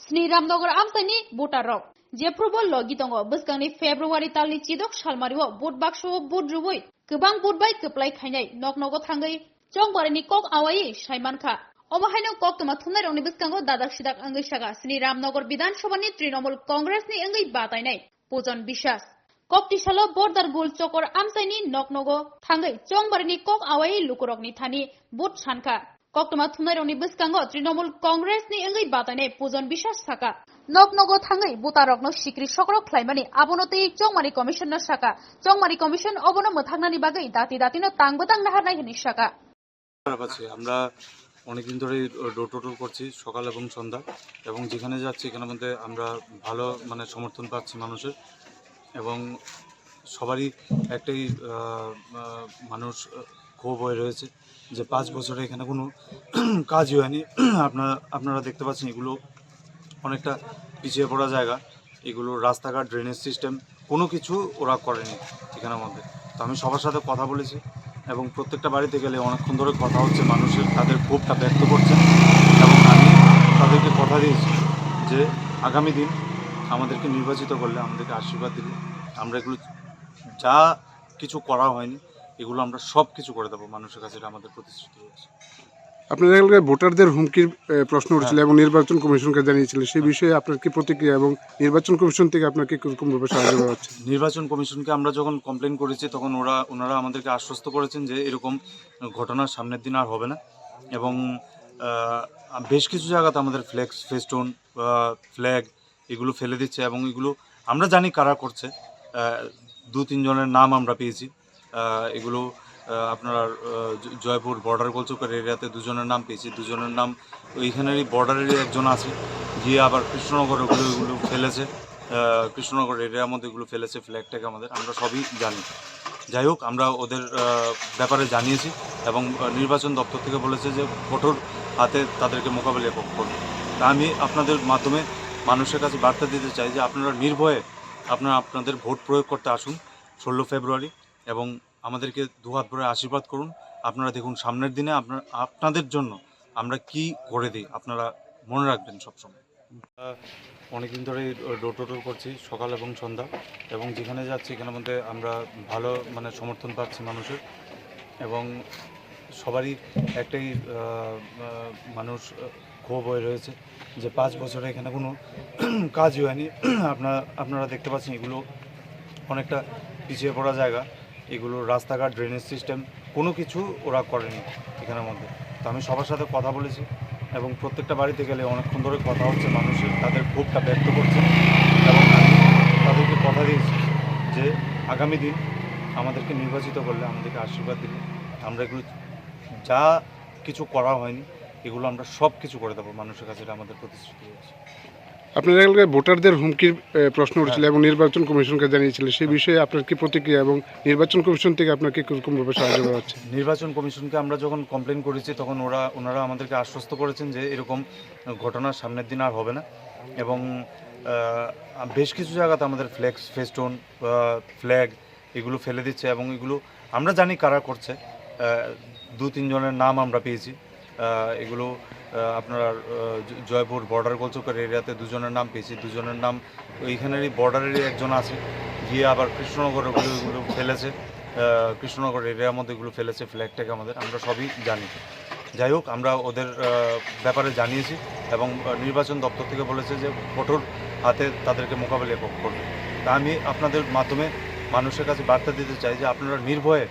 Sniramnagar Amsani Butarok. Jeprobol Logitongo, Buskani February Tali Chidok Shalmario, Budbaksho, Budruboy, Kubang Budbai Kuplai Kane, Noknogo Tangai, Jongbarani Kok Awai, Shaimanka. Omahino Kok to Matuna on Buskango, Dadak Shidak Angishaga, Sniramnagar Bidan Shovani, Trinamool Congress ni Angi Batane, Puzon Bishas. Kokti Shalo Border Gul Chokor Amsani, Noknogo, Tangai, Jongbarani Kok Awai, Lukurogni Tani, But Shanka. Koktoma Tunaroni Buskango, Trinamool Congress ni Angi Batane, Puzon Bishas Saka. Noknogo Tangai, Butarogno Shikri Shokro Claimani, Abonote, Jongmari Commissioner Saka, Jongmari Commission, Obono Mutangani Bagai, Datino Tangbutang Nahana Shaka. আমরা অনেকদিন ধরে door to ডোর করছি সকাল এবং সন্ধ্যা এবং যেখানে যাচ্ছি এখানে মধ্যে আমরা ভালো সমর্থন পাচ্ছি মানুষের এবং সবারই একটাই মানুষ ক্ষোভ হয়ে রয়েছে যে 5 বছরে এখানে কোনো কাজই হয়নি। আপনারা দেখতে পাচ্ছেন এগুলো অনেকটা পিছিয়ে পড়া জায়গা, এগুলো রাস্তাঘাট ড্রেনেজ সিস্টেম কোনো কিছু ওরা করেনি এখানের মধ্যে। তো আমি সবার সাথে কথা বলেছি এবং প্রত্যেকটা বাড়িতে গেলে অনেকক্ষণ ধরে কথা হচ্ছে, মানুষের তাদের ক্ষোভটা ব্যক্ত করছে এবং আমি তাদেরকে কথা দিয়েছি যে আগামী দিন আমাদেরকে নির্বাচিত করলে, আমাদেরকে আশীর্বাদ দিলে আমরা এগুলো যা কিছু করা হয়নি এগুলো আমরা সব কিছু করে দেবো মানুষের কাছে, এটা আমাদের প্রতিশ্রুতি রয়েছে। আপনার এলাকায় ভোটারদের হুমকির প্রশ্ন উঠেছিল এবং নির্বাচন কমিশনকে জানিয়েছিলেন, সেই বিষয়ে আপনার কি প্রতিক্রিয়া এবং নির্বাচন কমিশন থেকে আপনাকে কিরকমভাবে সাহায্য করা হচ্ছে? নির্বাচন কমিশনকে আমরা যখন কমপ্লেন করেছি তখন ওনারা আমাদেরকে আশ্বস্ত করেছেন যে এরকম ঘটনা সামনের দিন আর হবে না এবং বেশ কিছু জায়গাতে আমাদের ফ্লেক্স ফেস্টুন ফ্ল্যাগ এগুলো ফেলে দিচ্ছে এবং এগুলো আমরা জানি কারা করছে। 2-3 জনের নাম আমরা পেয়েছি। এগুলো আপনার জয়পুর বর্ডার গোলচক্কর এরিয়াতে 2 জনের নাম পেয়েছি। 2 জনের নাম ওইখানেরই বর্ডারেরই একজন আছে, গিয়ে আবার কৃষ্ণনগর এগুলো ফেলেছে, কৃষ্ণনগর এরিয়ার মধ্যে এগুলো ফেলেছে ফ্ল্যাগটাকে আমাদের, আমরা সবই জানি। যাই হোক, আমরা ওদের ব্যাপারে জানিয়েছি এবং নির্বাচন দপ্তর থেকে বলেছে যে কঠোর হাতে তাদেরকে মোকাবিলা করবে। তা আমি আপনাদের মাধ্যমে মানুষের কাছে বার্তা দিতে চাই যে আপনারা নির্ভয়ে আপনাদের ভোট প্রয়োগ করতে আসুন 16 ফেব্রুয়ারি এবং আমাদেরকে দুহাত ভরে আশীর্বাদ করুন। আপনারা দেখুন সামনের দিনে আপনাদের জন্য আমরা কি করে দিই, আপনারা মনে রাখবেন সবসময়। অনেকদিন ধরে ডোর টু ডোর করছি সকাল এবং সন্ধ্যা এবং যেখানে যাচ্ছি এখানের মধ্যে আমরা ভালো সমর্থন পাচ্ছি মানুষের এবং সবারই একটাই মানুষ ক্ষোভ হয়ে রয়েছে যে 5 বছরে এখানে কোনো কাজই হয়নি। আপনারা দেখতে পাচ্ছেন এগুলো অনেকটা পিছিয়ে পড়া জায়গা, এগুলো রাস্তাঘাট ড্রেনেজ সিস্টেম কোনো কিছু ওরা করেনি এখানের মধ্যে। তো আমি সবার সাথে কথা বলেছি এবং প্রত্যেকটা বাড়িতে গেলে অনেকক্ষণ ধরে কথা হচ্ছে, মানুষের তাদের ক্ষোভটা ব্যক্ত করছে এবং আমি তাদেরকে কথা দিয়েছি যে আগামী দিন আমাদেরকে নির্বাচিত করলে, আমাদেরকে আশীর্বাদ দিলে আমরা এগুলো যা কিছু করা হয়নি এগুলো আমরা সব কিছু করে দেবো মানুষের কাছে, এটা আমাদের প্রতিশ্রুতি রয়েছে। আপনার এলাকায় ভোটারদের হুমকির প্রশ্ন উঠেছিল এবং নির্বাচন কমিশনকে জানিয়েছিলেন, সেই বিষয়ে আপনার কি প্রতিক্রিয়া এবং নির্বাচন কমিশন থেকে আপনাকে কিরকমভাবে সাহায্য করা হচ্ছে? নির্বাচন কমিশনকে আমরা যখন কমপ্লেন করেছি তখন ওনারা আমাদেরকে আশ্বস্ত করেছেন যে এরকম ঘটনা সামনের দিন আর হবে না এবং বেশ কিছু জায়গাতে আমাদের ফ্লেক্স ফেস্টুন ফ্ল্যাগ এগুলো ফেলে দিচ্ছে এবং এগুলো আমরা জানি কারা করছে। 2-3 জনের নাম আমরা পেয়েছি। এগুলো আপনার জয়পুর বর্ডার গোলচক্কর এরিয়াতে 2 জনের নাম পেয়েছি। 2 জনের নাম ওইখানেরই বর্ডারেরই একজন আছে, গিয়ে আবার কৃষ্ণনগর এগুলো ফেলেছে, কৃষ্ণনগর এরিয়ার মধ্যে এগুলো ফেলেছে ফ্ল্যাগটাকে আমাদের, আমরা সবই জানি। যাই হোক, আমরা ওদের ব্যাপারে জানিয়েছি এবং নির্বাচন দপ্তর থেকে বলেছে যে কঠোর হাতে তাদেরকে মোকাবিলা করবে। তা আমি আপনাদের মাধ্যমে মানুষের কাছে বার্তা দিতে চাই যে আপনারা নির্ভয়ে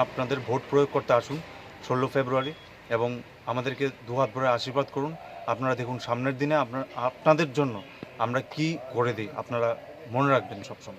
আপনাদের ভোট প্রয়োগ করতে আসুন 16 ফেব্রুয়ারি এবং আমাদেরকে দুহাত ভরে আশীর্বাদ করুন। আপনারা দেখুন সামনের দিনে আপনাদের জন্য আমরা কি করে দিই, আপনারা মনে রাখবেন সবসময়।